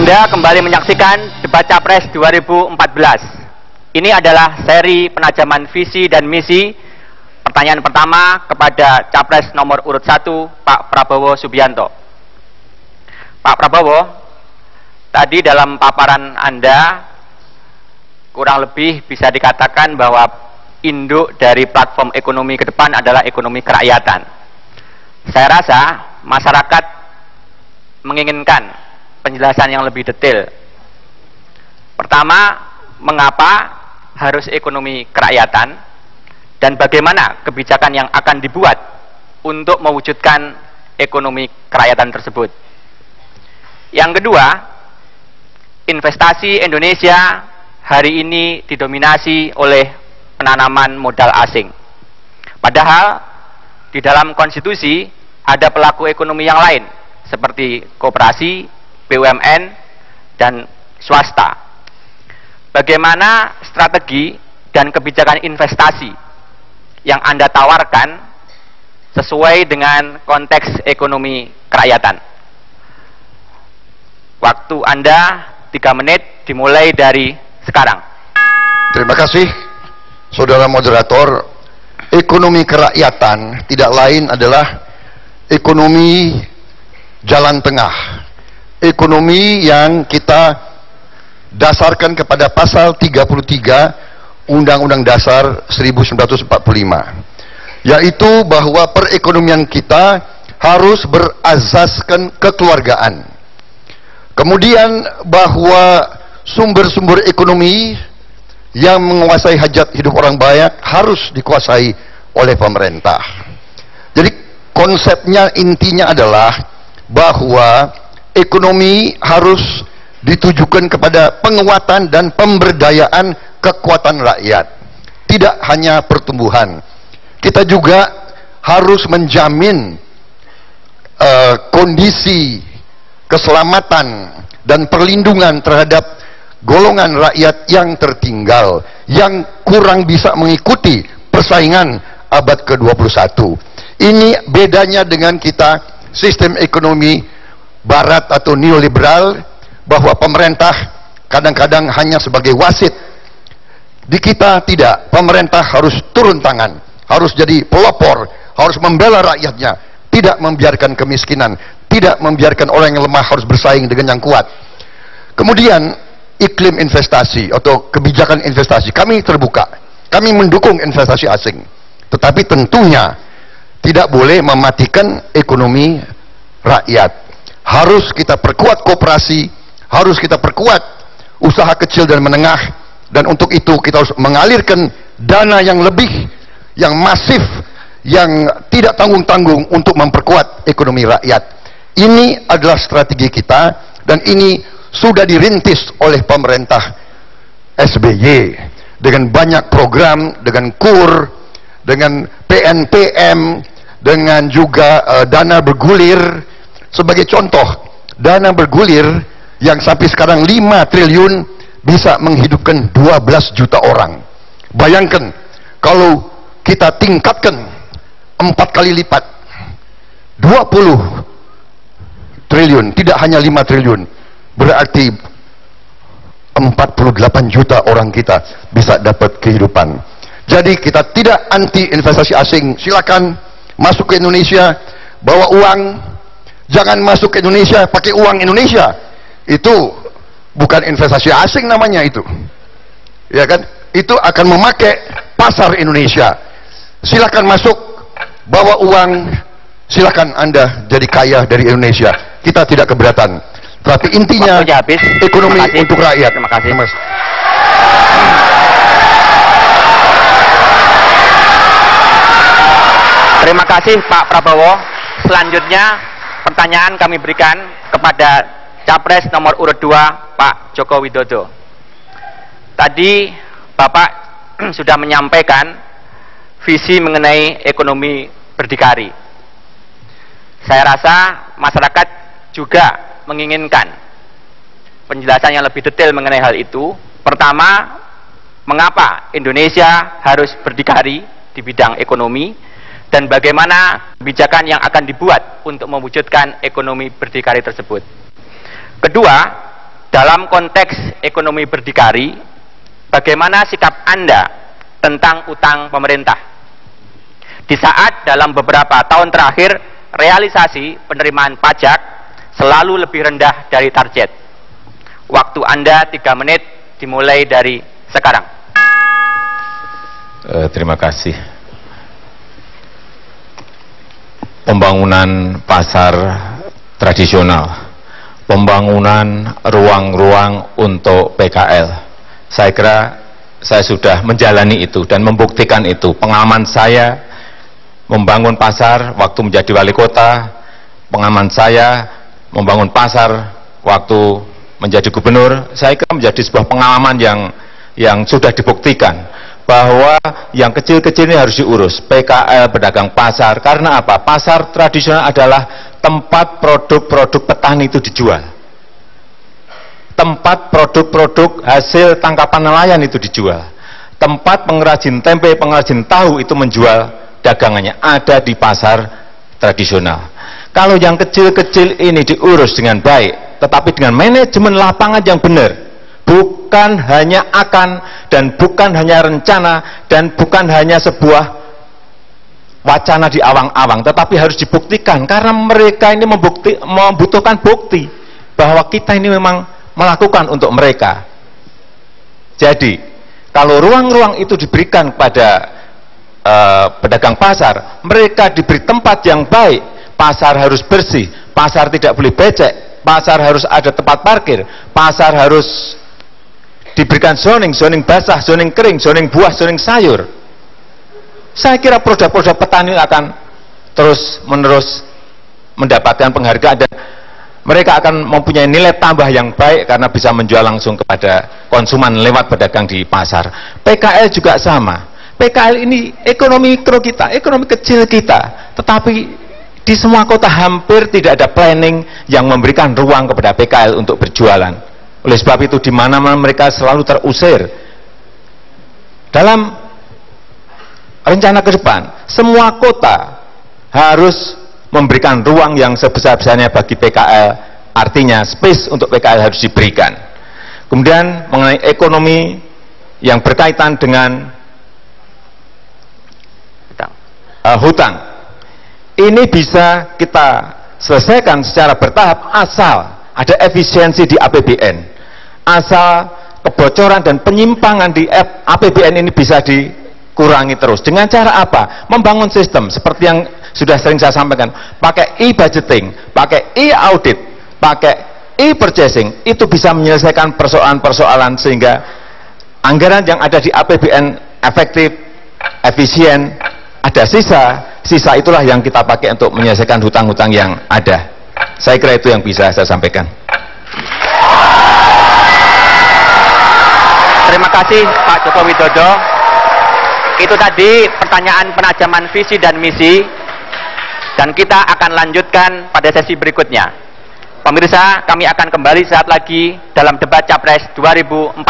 Anda kembali menyaksikan debat Capres 2014. Ini adalah seri penajaman visi dan misi. Pertanyaan pertama kepada Capres nomor urut 1, Pak Prabowo Subianto. Pak Prabowo, tadi dalam paparan Anda kurang lebih bisa dikatakan bahwa induk dari platform ekonomi ke depan adalah ekonomi kerakyatan. Saya rasa masyarakat menginginkan penjelasan yang lebih detail. Pertama, mengapa harus ekonomi kerakyatan dan bagaimana kebijakan yang akan dibuat untuk mewujudkan ekonomi kerakyatan tersebut. Yang kedua, investasi Indonesia hari ini didominasi oleh penanaman modal asing. Padahal di dalam konstitusi ada pelaku ekonomi yang lain seperti koperasi, BUMN, dan swasta. Bagaimana strategi dan kebijakan investasi yang Anda tawarkan sesuai dengan konteks ekonomi kerakyatan? Waktu Anda 3 menit dimulai dari sekarang. Terima kasih, Saudara Moderator. Ekonomi kerakyatan tidak lain adalah ekonomi jalan tengah. Ekonomi yang kita dasarkan kepada pasal 33 Undang-Undang Dasar 1945, yaitu bahwa perekonomian kita harus berasaskan kekeluargaan. Kemudian bahwa sumber-sumber ekonomi yang menguasai hajat hidup orang banyak harus dikuasai oleh pemerintah. Jadi konsepnya, intinya adalah bahwa ekonomi harus ditujukan kepada penguatan dan pemberdayaan kekuatan rakyat, tidak hanya pertumbuhan. Kita juga harus menjamin kondisi keselamatan dan perlindungan terhadap golongan rakyat yang tertinggal, yang kurang bisa mengikuti persaingan abad ke-21. Ini bedanya dengan kita sistem ekonomi Barat atau neoliberal, bahwa pemerintah kadang-kadang hanya sebagai wasit. Di kita tidak, pemerintah harus turun tangan, harus jadi pelopor, harus membela rakyatnya, tidak membiarkan kemiskinan, tidak membiarkan orang yang lemah harus bersaing dengan yang kuat. Kemudian iklim investasi atau kebijakan investasi, kami terbuka, kami mendukung investasi asing, tetapi tentunya tidak boleh mematikan ekonomi rakyat. Harus kita perkuat koperasi, harus kita perkuat usaha kecil dan menengah, dan untuk itu kita harus mengalirkan dana yang lebih, yang masif, yang tidak tanggung-tanggung untuk memperkuat ekonomi rakyat. Ini adalah strategi kita, dan ini sudah dirintis oleh pemerintah SBY dengan banyak program, dengan KUR, dengan PNPM, dengan juga dana bergulir. Sebagai contoh, dana bergulir yang sampai sekarang 5 triliun bisa menghidupkan 12 juta orang. Bayangkan kalau kita tingkatkan 4 kali lipat, 20 triliun, tidak hanya 5 triliun, berarti 48 juta orang kita bisa dapat kehidupan. Jadi kita tidak anti investasi asing, silakan masuk ke Indonesia, bawa uang. Jangan masuk ke Indonesia pakai uang Indonesia. Itu bukan investasi asing namanya itu. Ya kan? Itu akan memakai pasar Indonesia. Silakan masuk, bawa uang, silakan Anda jadi kaya dari Indonesia. Kita tidak keberatan. Tapi intinya ekonomi untuk rakyat. Terima kasih. Terima kasih Pak Prabowo. Selanjutnya pertanyaan kami berikan kepada Capres nomor urut 2, Pak Joko Widodo. Tadi Bapak sudah menyampaikan visi mengenai ekonomi berdikari. Saya rasa masyarakat juga menginginkan penjelasan yang lebih detail mengenai hal itu. Pertama, mengapa Indonesia harus berdikari di bidang ekonomi, dan bagaimana kebijakan yang akan dibuat untuk mewujudkan ekonomi berdikari tersebut. Kedua, dalam konteks ekonomi berdikari, bagaimana sikap Anda tentang utang pemerintah? Di saat dalam beberapa tahun terakhir, realisasi penerimaan pajak selalu lebih rendah dari target. Waktu Anda 3 menit dimulai dari sekarang. Terima kasih. Pembangunan pasar tradisional, pembangunan ruang-ruang untuk PKL. Saya kira saya sudah menjalani itu dan membuktikan itu. Pengalaman saya membangun pasar waktu menjadi wali kota, pengalaman saya membangun pasar waktu menjadi gubernur, saya kira menjadi sebuah pengalaman yang sudah dibuktikan bahwa yang kecil-kecil ini harus diurus. PKL, pedagang pasar. Karena apa? Pasar tradisional adalah tempat produk-produk petani itu dijual, tempat produk-produk hasil tangkapan nelayan itu dijual, tempat pengrajin tempe, pengrajin tahu itu menjual dagangannya ada di pasar tradisional. Kalau yang kecil-kecil ini diurus dengan baik, tetapi dengan manajemen lapangan yang benar, bukan hanya akan dan bukan hanya rencana dan bukan hanya sebuah wacana di awang-awang, tetapi harus dibuktikan karena mereka ini membutuhkan bukti bahwa kita ini memang melakukan untuk mereka. Jadi kalau ruang-ruang itu diberikan kepada pedagang pasar, mereka diberi tempat yang baik. Pasar harus bersih, pasar tidak boleh becek, pasar harus ada tempat parkir, pasar harus diberikan zoning basah, zoning kering, zoning buah, zoning sayur. Saya kira produk-produk petani akan terus-menerus mendapatkan penghargaan dan mereka akan mempunyai nilai tambah yang baik karena bisa menjual langsung kepada konsumen lewat pedagang di pasar. PKL juga sama. PKL ini ekonomi mikro kita, ekonomi kecil kita, tetapi di semua kota hampir tidak ada planning yang memberikan ruang kepada PKL untuk berjualan. Oleh sebab itu di mana-mana mereka selalu terusir. Dalam rencana ke depan, semua kota harus memberikan ruang yang sebesar-besarnya bagi PKL, artinya space untuk PKL harus diberikan. Kemudian mengenai ekonomi yang berkaitan dengan hutang, ini bisa kita selesaikan secara bertahap asal ada efisiensi di APBN, asal kebocoran dan penyimpangan di APBN ini bisa dikurangi terus. Dengan cara apa? Membangun sistem seperti yang sudah sering saya sampaikan, pakai e-budgeting, pakai e-audit, pakai e-purchasing, itu bisa menyelesaikan persoalan-persoalan sehingga anggaran yang ada di APBN efektif, efisien, ada sisa itulah yang kita pakai untuk menyelesaikan hutang-hutang yang ada. Saya kira itu yang bisa saya sampaikan. Terima kasih Pak Joko Widodo. Itu tadi pertanyaan penajaman visi dan misi, dan kita akan lanjutkan pada sesi berikutnya. Pemirsa, kami akan kembali saat lagi dalam debat Capres 2014.